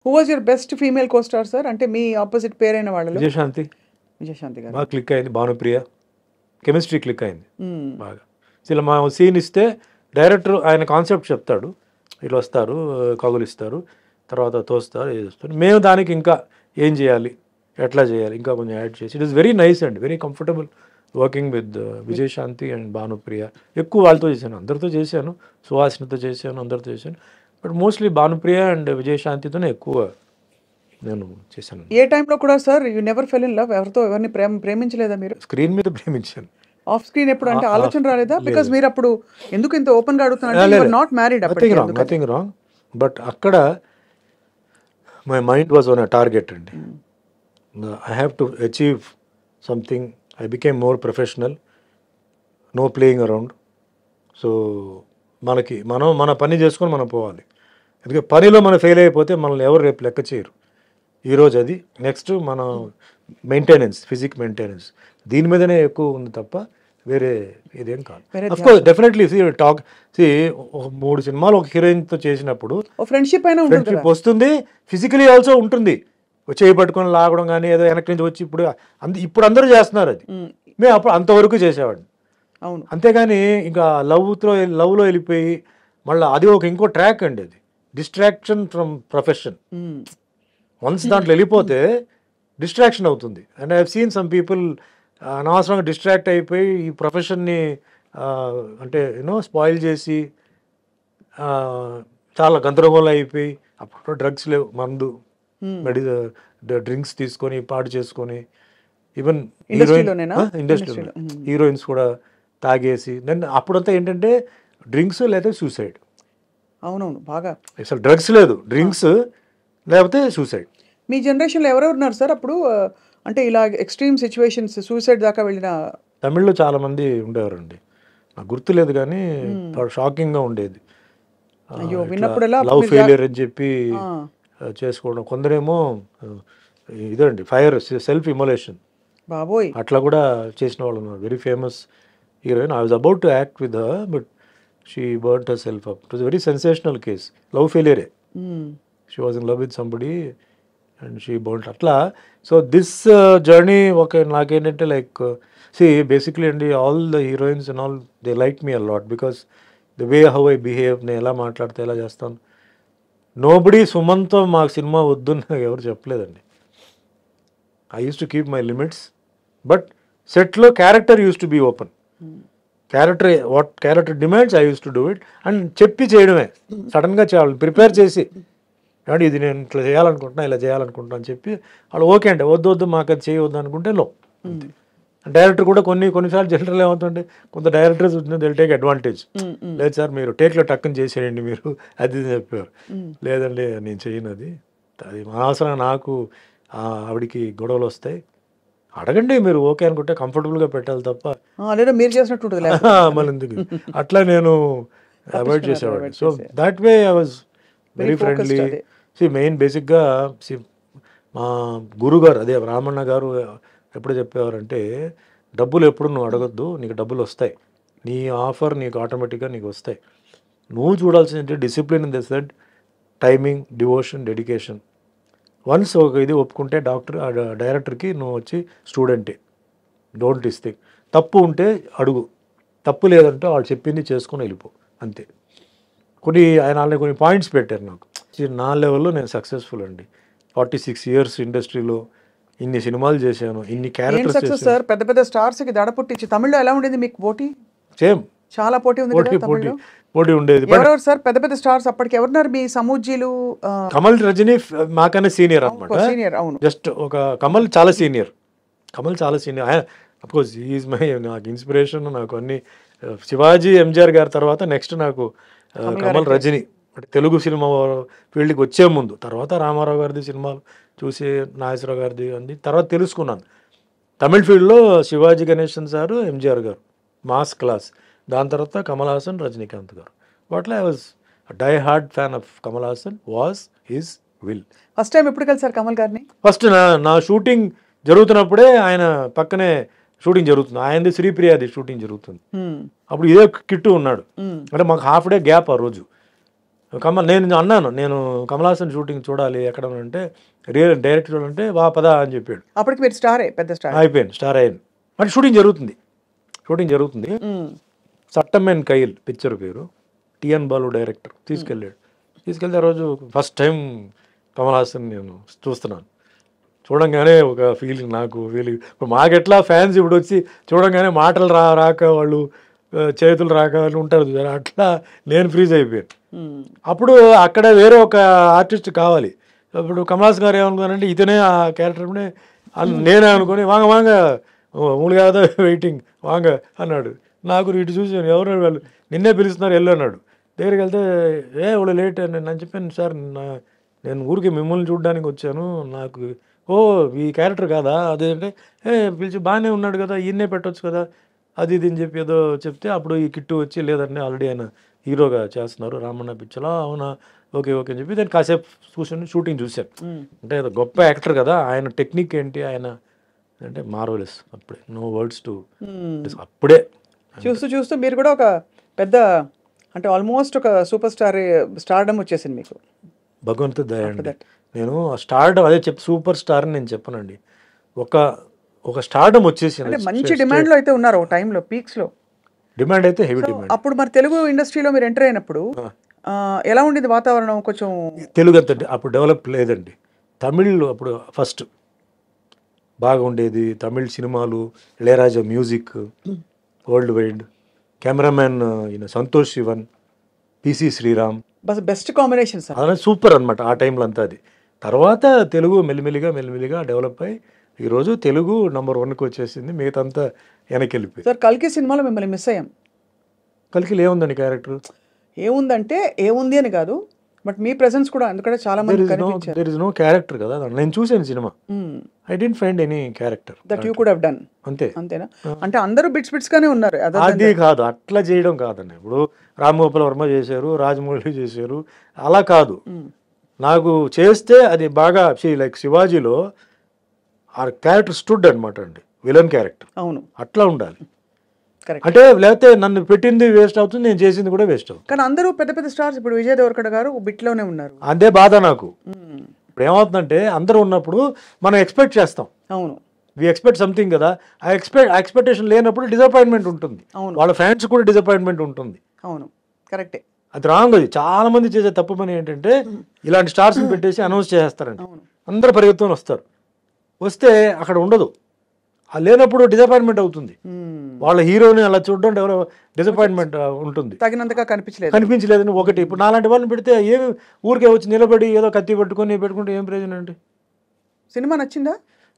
Who was your best female co-star sir? అంటే మీ opposite పేరైన వాళ్ళలో. విజయశాంతి విజయశాంతి గారు. బాగా క్లిక్ అయింది, భానుప్రియ కెమిస్ట్రీ క్లిక్ అయింది బాగా. ఇలా మా సీన్ ఇస్తే డైరెక్టర్ ఆయన కాన్సెప్ట్ చెప్తాడు, ఇట్లా వస్తారు, కగులు ఇస్తారు, తర్వాత తోస్తారు, చేస్తారు. మేము దానికి ఇంకా ఏం చేయాలి, ఎట్లా చేయాలి, ఇంకా కొంచెం యాడ్ చేసి. It is very nice and very comfortable working with Vijayashanti and Bhanupriya. ఎక్కువ వాళ్ళతో చేశాను, అందరితో చేశాను, సుహాసినితో చేశాను, అందరితో చేశాను. బట్ మోస్ట్లీ భానుప్రియ అండ్ విజయశాంతితోనే ఎక్కువ నేను చేశాను. ఏ టైంలో కూడా sir you never fell in love? ఎవరితో ఎవరిని ప్రేమించలేదా మీరు? స్క్రీన్ మీద ప్రేమించాను. ఆఫ్ స్క్రీన్ ఎప్పుడు అంటే ఆలోచన రాలేదా? బికాజ్ మీరు అప్పుడు ఎందుకు ఇంత ఓపెన్ గా అడుగుతున్నారు? Not married. Nothing wrong, but అక్కడ my mind was on a target అండి. I have to achieve something. I became more professional, no playing around. So మన పని చేసుకొని మనం పోవాలి. ఎందుకంటే పనిలో మనం ఫెయిల్ అయిపోతే మనల్ని ఎవరు రేపు లెక్క చేయరు. ఈరోజు అది, నెక్స్ట్ మన మెయింటెనెన్స్, ఫిజిక్ మెయింటెనెన్స్, దీని మీదనే ఎక్కువ ఉంది తప్ప వేరే ఇదేం కాదు. అఫ్కోర్స్ డెఫినెట్లీ ఒక 3 సినిమాలు ఒక హీరోయిన్తో చేసినప్పుడు ఫ్రెండ్షిప్ వస్తుంది, ఫిజికలీ ఆల్సో ఉంటుంది. చేయి పట్టుకొని లాగడం కానీ ఏదో వెనక్కి నుంచి వచ్చి ఇప్పుడు అందరూ చేస్తున్నారు అది. మేము అప్పుడు అంతవరకు చేసేవాడిని. అవును. అంతేగాని ఇంకా లవ్లో వెళ్ళిపోయి మళ్ళీ అది ఇంకో ట్రాక్ అండి, అది డిస్ట్రాక్షన్ ఫ్రమ్ ప్రొఫెషన్. వన్స్ దాంట్లో వెళ్ళిపోతే డిస్ట్రాక్షన్ అవుతుంది. And I have seen some people అనవసరంగా డిస్ట్రాక్ట్ అయిపోయి ఈ ప్రొఫెషన్ని అంటే స్పాయిల్ చేసి చాలా గందరగోళం అయిపోయి, అప్పుడు డ్రగ్స్ లేవు, మందు డ్రింక్స్ తీసుకొని పాడు చేసుకొని, ఈవెన్ ఇండస్ట్రీలో హీరోయిన్స్ కూడా తాగేసి. నేను అప్పుడంతా ఏంటంటే డ్రింక్స్ లేదా సూసైడ్. అవునవును, బాగా అసలు డ్రగ్స్ లేదు, డ్రింక్స్ లేకపోతే సూసైడ్. మీ జనరేషన్లో ఎవరెవరు ఉన్నారు సార్ అప్పుడు? అంటే ఇలా ఎక్స్ట్రీమ్ సిచ్యువేషన్స్, సూసైడ్ దాకా వెళ్ళిన తమిళ్లో చాలా మంది ఉండేవారండి, నాకు గుర్తులేదు కానీ షాకింగ్గా ఉండేది. లవ్ ఫెయిలియర్ అని చెప్పి చేసుకోవడం, కొందరేమో ఇదండి ఫైర్, సెల్ఫ్ ఇమోలేషన్, బాబోయ్, అట్లా కూడా చేసిన వాళ్ళు ఉన్నారు. Very famous heroine. I was about to act with her, but she burned herself up. It was very sensational case. Love ఫెయిలియరే, she was in love with somebody and she burned అట్లా. So this journey నాకేంటంటే like basically అండి, all the heroines and all they like me a lot because the way how I behave, నేను ఎలా మాట్లాడితే ఎలా చేస్తాను. Nobody సుమన్తో మాకు cinema వద్దు నాకు ఎవరు చెప్పలేదండి. I use to keep my limits, but సెట్లో character use to be open. What character demands I use to do it. And చెప్పి చేయడమే, సడన్గా చేయాలి, ప్రిపేర్ చేసి అంటే ఇది నేను ఇట్లా చేయాలనుకుంటున్నా, ఇలా చేయాలనుకుంటున్నా అని చెప్పి వాళ్ళు ఓకే అంటే వద్దు మాకు అది చేయవద్దు అనుకుంటే లో. డైరెక్టర్ కూడా కొన్నిసార్లు జనరల్ ఏమవుతుంటే కొంత డైరెక్టర్స్ దిల్ టేక్ అడ్వాంటేజ్. లేదు సార్ మీరు టేక్లో టక్కుని చేసేయండి మీరు, అది చెప్పారు. లేదండి నేను చేయను, అది అనవసరంగా నాకు ఆవిడికి గొడవలు వస్తాయి. అడగండి మీరు ఓకే అనుకుంటే కంఫర్టబుల్గా పెట్టాలి తప్ప మీరు చేసినట్టు మళ్ళీ ఎందుకు అట్లా నేను అవాయిడ్ చేసేవాడిని. So that way I was very friendly. Main బేసిక్గా మా గురుగారు అదే రామన్న గారు ఎప్పుడు చెప్పేవారంటే, డబ్బులు ఎప్పుడు నువ్వు అడగొద్దు, నీకు డబ్బులు వస్తాయి, నీ ఆఫర్ నీకు ఆటోమేటిక్గా నీకు వస్తాయి. నువ్వు చూడాల్సిందంటే discipline in the set, timing, devotion, dedication. Once ఇది ఒప్పుకుంటే డైరెక్టర్కి నువ్వు వచ్చి స్టూడెంటే, డోంట్ థింక్. తప్పు ఉంటే అడుగు, తప్పు లేదంటే వాళ్ళు చెప్పింది చేసుకొని వెళ్ళిపో, అంతే. ఆయన కొన్ని పాయింట్స్ పెట్టారు నాకు. నా లెవెల్లో నేను సక్సెస్ఫుల్ అండి. 46 years ఇండస్ట్రీలో ఇన్ని సినిమాలు చేశాను, ఇన్ని క్యారెక్టర్స్ చేశాను. సార్ పెద్ద పెద్ద స్టార్స్కి దడ పుట్టించి. తమిళ్లో ఎలా ఉండేది మీకు పోటీ? సేమ్, చాలా పోటీ ఉంది, పోటీ ఉండేది. ఎవరెవరు సార్ పెద్ద పెద్ద స్టార్స్ అప్పటికి ఎవరున్నారు మీ సమూజీలు? కమల్, రజనీ మాకన్నా సీనియర్ అనమాట. సీనియర్, అవును. జస్ట్ ఒక కమల్ చాలా సీనియర్. అఫ్కోర్స్ ఈజ్ మై నాకు ఇన్స్పిరేషన్. నాకు అన్ని శివాజీ, ఎంజిఆర్ గారి తర్వాత నెక్స్ట్ నాకు కమల్, రజనీ. అంటే తెలుగు సినిమా ఫీల్డ్కి వచ్చే ముందు, తర్వాత రామారావు గారిది సినిమాలు చూసి, నాగేశ్వరరావు గారిది అంది తర్వాత తెలుసుకున్నాను. తమిళ్ ఫీల్డ్లో శివాజీ గణేశన్ సారు, ఎంజిఆర్ గారు మాస్ క్లాస్. దాని తర్వాత కమల్ హాసన్, రజనీకాంత్ గారు. వాట్లో I was die hard fan of Kamal Haasan, was his will. First time ఎప్పుడు కలిసారు కమల్ గారిని? ఫస్ట్ నా షూటింగ్ జరుగుతున్నప్పుడే, ఆయన పక్కనే షూటింగ్ జరుగుతుంది, ఆయనది శ్రీప్రియాది షూటింగ్ జరుగుతుంది. అప్పుడు ఇదే కిట్టు ఉన్నాడు, అంటే మాకు హాఫ్ డే గ్యాప్ ఆ రోజు. నేను అన్నాను, నేను కమల్ హాసన్ షూటింగ్ చూడాలి ఎక్కడ అంటే, రియల్ డైరెక్ట్ చూడాలంటే వా పదా అని చెప్పాడు. అప్పటికి మీరు స్టారే, పెద్ద స్టార్. అయిపోయాను, స్టార్ అయ్యాను. అంటే షూటింగ్ జరుగుతుంది. సట్టమెన్ కైల్ పిక్చర్ పేరు. టిఎన్ బాలు డైరెక్టర్ తీసుకెళ్తే ఆ రోజు ఫస్ట్ టైం కమల్ హాసన్ నేను చూస్తున్నాను. చూడంగానే ఒక ఫీలింగ్, ఇప్పుడు మాకెట్లా ఫ్యాన్స్ ఇప్పుడు వచ్చి చూడంగానే మాటలు రాక వాళ్ళు చేతులు రాక వాళ్ళు ఉంటారు, అట్లా నేను ఫ్రీజ్ అయిపోయాను. అప్పుడు అక్కడ వేరే ఒక ఆర్టిస్ట్ కావాలి. ఇప్పుడు కమల్ హాసన్ గారు ఏమనుకున్నారంటే ఇతనే ఆ క్యారెక్టర్నే నేనే అనుకుని వాంగ మూడు కాదా వెయిటింగ్ వాంగ అన్నాడు. నాకు ఇటు చూసాను, ఎవరు వాళ్ళు నిన్నే పిలుస్తున్నారు వెళ్ళు అన్నాడు. దగ్గరికి వెళ్తే వాళ్ళు లేట్ అని నేను చెప్పాను, సార్ నేను ఊరికి మిమ్మల్ని చూడడానికి వచ్చాను, నాకు ఈ క్యారెక్టర్ కాదా అదేంటే పిలిచి బాగానే ఉన్నాడు కదా, ఈయన్నే పెట్టవచ్చు కదా అది ఇది అని చెప్పి ఏదో చెప్తే, అప్పుడు ఈ కిట్టు వచ్చి లేదండి ఆల్రెడీ ఆయన హీరోగా చేస్తున్నారు రామన్న పిక్చర్లో. అవునా, ఓకే అని చెప్పి దాన్ని కాసేపు కూర్చొని షూటింగ్ చూశాను. అంటే ఏదో గొప్ప యాక్టర్ కదా, ఆయన టెక్నిక్ ఏంటి, ఆయన అంటే మార్వెలస్. అప్పుడే నో వర్డ్స్ టు అప్పుడే చూస్తూ మీరు కూడా ఒక పెద్ద, అంటే ఆల్మోస్ట్ ఒక సూపర్ స్టార్డమ్ వచ్చేసింది మీకు. భగవంతుడి దయ అండి. నేను స్టార్డమ్ అదే సూపర్ స్టార్ అని నేను చెప్పనండి, ఒక స్టార్డమ్ వచ్చేసింది. మంచి డిమాండ్ లో అయితే ఉన్నారు ఒక టైంలో, పీక్స్ లో డిమాండ్ అయితే హెవీ డిమాండ్. అప్పుడు మరి తెలుగు ఇండస్ట్రీలో మీరు ఎంటర్ అయినప్పుడు ఎలా ఉండేది వాతావరణం? కొంచెం తెలుగు అంత అప్పుడు డెవలప్ లేదండి. తమిళ్లో అప్పుడు ఫస్ట్ బాగా ఉండేది. తమిళ్ సినిమాలు, Ilaiyaraaja music world wide, cameraman ఈయన Santosh Sivan, PC Sreeram, best combination sir. అలా సూపర్ అనమాట ఆ టైంలో అంతా. అది తర్వాత తెలుగు మెల్లిమెల్లిగా డెవలప్ అయ్యి ఈరోజు తెలుగు నంబర్ 1కి వచ్చేసింది, మిగతాంతా వెనక్కి వెళ్ళిపోయి. సార్ కల్కి సినిమాలో మిమ్మల్ని మిస్ అయ్యాం. కల్కిలో ఏముందండి క్యారెక్టర్? ఏముందంటే ఏముంది అని కాదు, బట్ మీ ప్రెసెన్స్ కూడా ఎందుకంటే చాలా మంది కనిపించారు. దేర్ ఇస్ నో క్యారెక్టర్ కదా. నేను చూసాను cinema, I don't find any character that you could have done. అంతేనా? అంటే అందరూ బిట్స్ గానే ఉన్నారు. అది కాదు, అట్లా చేయడం కాదండి. ఇప్పుడు రామ్ గోపాల్ వర్మ చేశారు, రాజమౌళి చేశారు, అలా కాదు. నాకు చేస్తే అది బాగా లైక్ శివాజీలో ఆ క్యారెక్టర్ స్టూడ్ అనమాట అండి, విలన్ క్యారెక్టర్. అవును, అట్లా ఉండాలి. అంటే లేకపోతే నన్ను పెట్టింది వేస్ట్ అవుతుంది, నేను చేసింది కూడా వేస్ట్ అవుతుంది. కానీ అందరూ పెద్ద స్టార్స్, ఇప్పుడు విజయ్ దేవరకొండ గారు బిట్లోనే ఉన్నారు. అదే బాధ నాకు. ఇప్పుడు ఏమవుతుందంటే అందరూ ఉన్నప్పుడు మనం ఎక్స్పెక్ట్ చేస్తాం. అవును, వి ఎక్స్పెక్ట్ సంథింగ్ కదా, ఆ ఎక్స్పెక్టేషన్ లేనప్పుడు డిసప్పాయింట్మెంట్ ఉంటుంది. అవును, వాళ్ళ ఫ్యాన్స్ కూడా డిసప్పాయింట్మెంట్ ఉంటుంది. అవును, కరెక్టే. అది రాంగ్. అది చాలా మంది చేసే తప్పు పని ఏంటంటే ఇలాంటి స్టార్స్ని పెట్టేసి అనౌన్స్ చేస్తారండి. అందరు పరిగెత్తుకొని వస్తే అక్కడ ఉండదు. లేనప్పుడు డిసప్పాయింట్మెంట్ అవుతుంది. వాళ్ళ హీరోని అలా చూడడం డిసప్పాయింట్మెంట్ ఉంటుంది. తగినంతగా కనిపించలేదని ఒకటి. ఇప్పుడు నాలాంటి వాళ్ళని పెడితే ఏమి ఊరికే వచ్చి నిలబడి ఏదో కత్తి పెట్టుకుంటే ఏం ప్రయోజనం అండి? సినిమా నచ్చిందా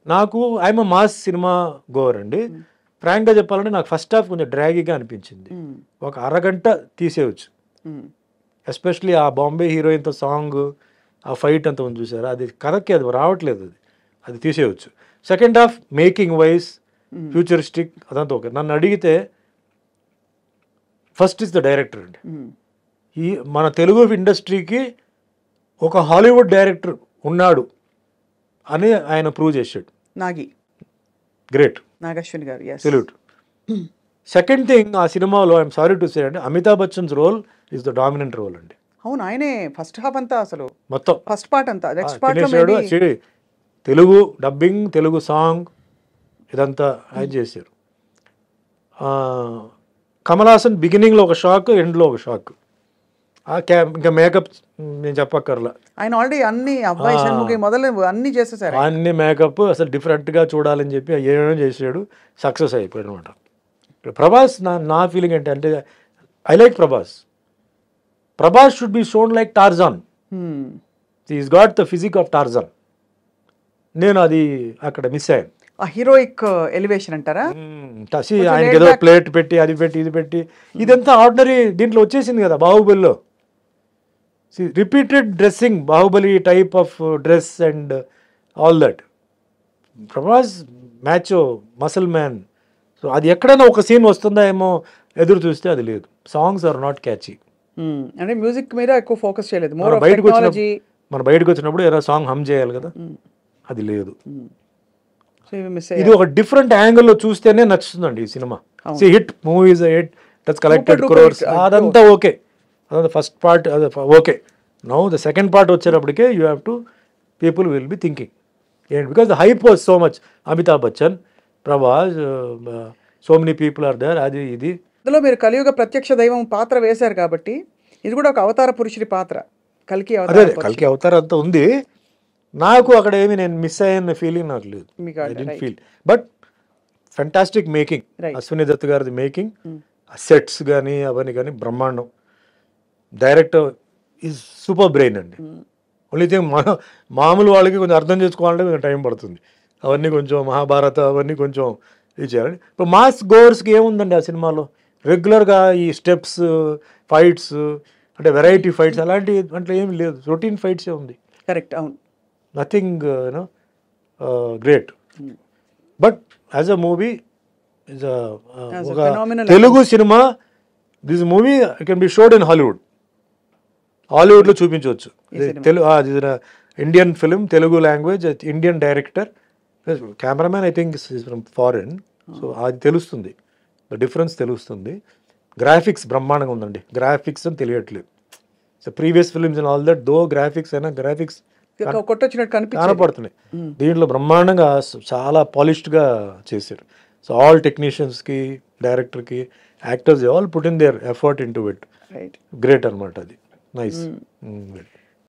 నాకు? ఐఎమ్ మాస్ సినిమా గోవర్ అండి. ఫ్రాంక్గా చెప్పాలంటే నాకు ఫస్ట్ హాఫ్ కొంచెం డ్రాగీగా అనిపించింది. ఒక అరగంట తీసేయచ్చు. ఎస్పెషలీ ఆ బాంబే హీరోయిన్తో సాంగ్, ఆ ఫైట్ అంతా ఉంది చూసారా, అది కరెక్ట్, అది రావట్లేదు, అది తీసేయచ్చు. Second half making wise futuristic అదంతా ఓకే. నన్ను అడిగితే ఫస్ట్ ఇస్ ద డైరెక్టర్ అండి. ఈ మన తెలుగు ఇండస్ట్రీకి ఒక హాలీవుడ్ డైరెక్టర్ ఉన్నాడు అని ఆయన ప్రూవ్ చేశాడు. గ్రేట్ నాగశ్విని గారు, సెల్యూట్. సెకండ్ థింగ్, ఆ సినిమాలో ఐఎమ్ సారీ టు సే అండి, Amitabh Bachchan's role is the dominant role అండి. అవును, ఆయనే ఫస్ట్ హాఫ్ అంతా, అసలు మొత్తం ఫస్ట్ పార్ట్ అంతా. Next part Telugu dubbing, Telugu song ఇదంతా ఆయన చేశారు. కమల్ హాసన్ బిగినింగ్లో ఒక షాక్, ఎండ్లో ఒక షాక్. ఇంకా మేకప్ నేను చెప్పక్కర్లా, ఆయన ఆల్రెడీ అన్ని అబ్బాయి షణ్ముఖి మొదలు అన్ని చేసేసారు. అన్ని మేకప్ అసలు డిఫరెంట్గా చూడాలని చెప్పి ఏమేమో చేసాడు, సక్సెస్ అయిపోయాడు అనమాట. ప్రభాస్ నా ఫీలింగ్ ఏంటంటే I like Prabhas should be shown like Tarzan. Is got the physique of Tarzan. నేను అది అక్కడ మిస్ అయ్యాను. హీరోయిక్ ఎలివేషన్ అంటారా? ఆయనకి ఏదో ప్లేట్ పెట్టి అది పెట్టి ఇది పెట్టి ఇదంతా ఆర్డినరీ దీంట్లో వచ్చేసింది కదా బాహుబలిలో. Repeated dressing, Baahubali type of dress and all that. Prabhas మ్యాచో, muscle man. So అది ఎక్కడైనా ఒక సీన్ వస్తుందా ఏమో ఎదురు చూస్తే అది లేదు. Songs are not catchy. అంటే మ్యూజిక్ మీద ఎక్కువ ఫోకస్ చేయలేదు. మన బయటకు వచ్చినప్పుడు ఏదో సాంగ్ హమ్ చేయాలి కదా, అది లేదు. ఇది ఒక డిఫరెంట్ యాంగిల్లో చూస్తేనే నచ్చుతుందండి ఈ సినిమా. Hit movies, hit, that's collected crores, అదంతా ఓకే. అదే ఫస్ట్ పార్ట్ అదే okay. Now the second part వచ్చేటప్పటికే you have to people will be thinking ఏంటి because the hype was so much. Amitabh Bachchan, Prabhas, so many people are there, అది ఇది. అందులో మీరు కలియుగ ప్రత్యక్ష దైవం పాత్ర వేశారు కాబట్టి ఇది కూడా ఒక అవతార పురుషుడి పాత్ర, కల్కి అదే అవతార అదే కల్కి అవతారం అంతా ఉంది. నాకు అక్కడ ఏమి నేను మిస్ అయ్యన్న ఫీలింగ్ నాకు లేదు. మీకు ఐ అంటే, డెంట్ right. Feel. But fantastic making. Right. Ashwini Dutt గారిది మేకింగ్, సెట్స్ కానీ అవన్నీ కానీ బ్రహ్మాండం. డైరెక్టర్ ఈజ్ సూపర్ బ్రెయిన్ అండి. ఓన్లీ థింగ్ మామూలు వాళ్ళకి కొంచెం అర్థం చేసుకోవాలంటే కొంచెం టైం పడుతుంది. అవన్నీ కొంచెం మహాభారత అవన్నీ కొంచెం ఇది చేయాలండి. ఇప్పుడు మాస్ గోవర్స్కి ఏముందండి ఆ సినిమాలో? రెగ్యులర్గా ఈ స్టెప్స్, ఫైట్స్, అంటే వెరైటీ ఫైట్స్ అలాంటి అంటే ఏమి లేదు. రొటీన్ ఫైట్సే ఉంది. కరెక్ట్, అవును. Nothing you know great. But as a movie As a ఒక phenomenal Telugu cinema, this movie can be showed in Hollywood. హాలీవుడ్లో చూపించవచ్చు. Indian film, Telugu language, Indian director, cameraman I think from foreign. So అది తెలుస్తుంది, the difference తెలుస్తుంది. Graphics బ్రహ్మాండంగా ఉందండి. Graphics అని తెలియట్లేదు. So previous films and all that though graphics అయినా గ్రాఫిక్స్ కొట్టొచ్చినట్టు కనిపించింది. కనపడుతున్నాయి. దీంట్లో బ్రహ్మాండంగా చాలా పాలిష్డ్గా చేశారు. సో ఆల్ టెక్నీషియన్స్కి, డైరెక్టర్కి, actors all put in there effort in to it. Right. Great అనమాట అది. నైస్.